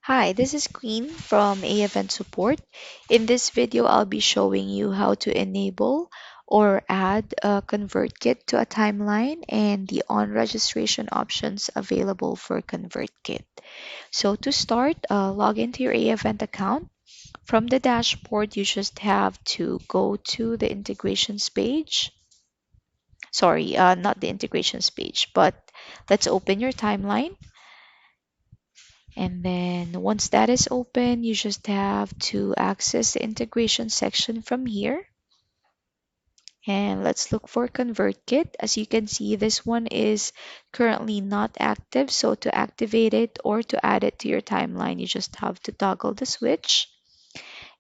Hi, this is Queen from AEvent Support. In this video, I'll be showing you how to enable or add a ConvertKit to a timeline and the on-registration options available for ConvertKit. So to start, log into your AEvent account. From the dashboard, you just have to go to the integrations page. Sorry, not the integrations page, but let's open your timeline. And then once that is open, you just have to access the integration section from here. And let's look for ConvertKit. As you can see, this one is currently not active. So to activate it or to add it to your timeline, you just have to toggle the switch.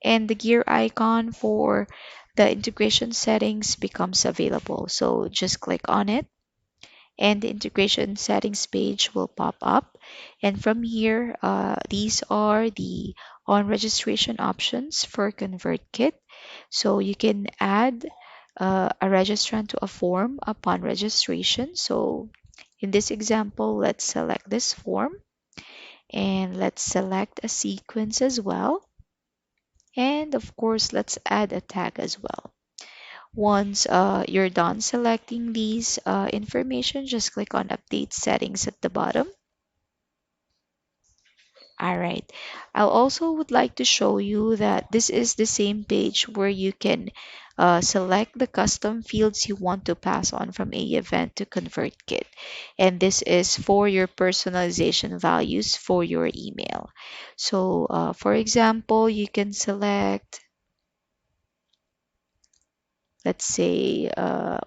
And the gear icon for the integration settings becomes available. So just click on it and the integration settings page will pop up. And from here, these are the on registration options for ConvertKit. So you can add a registrant to a form upon registration. So in this example, let's select this form and let's select a sequence as well. And of course, let's add a tag as well. Once you're done selecting these information, just click on Update Settings at the bottom. All right. I also would like to show you that this is the same page where you can select the custom fields you want to pass on from AEvent to ConvertKit. And this is for your personalization values for your email. So, for example, you can select, let's say,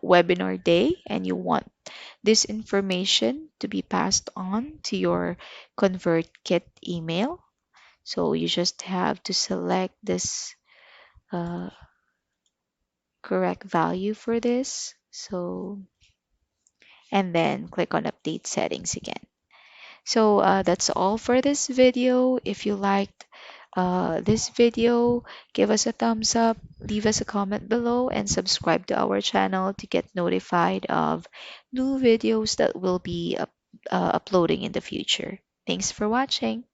webinar day, and you want this information to be passed on to your ConvertKit email. So you just have to select this uh, correct value for this. So, and then click on update settings again. So that's all for this video. If you liked this video, give us a thumbs up, leave us a comment below, and subscribe to our channel to get notified of new videos that will be uploading in the future. Thanks for watching.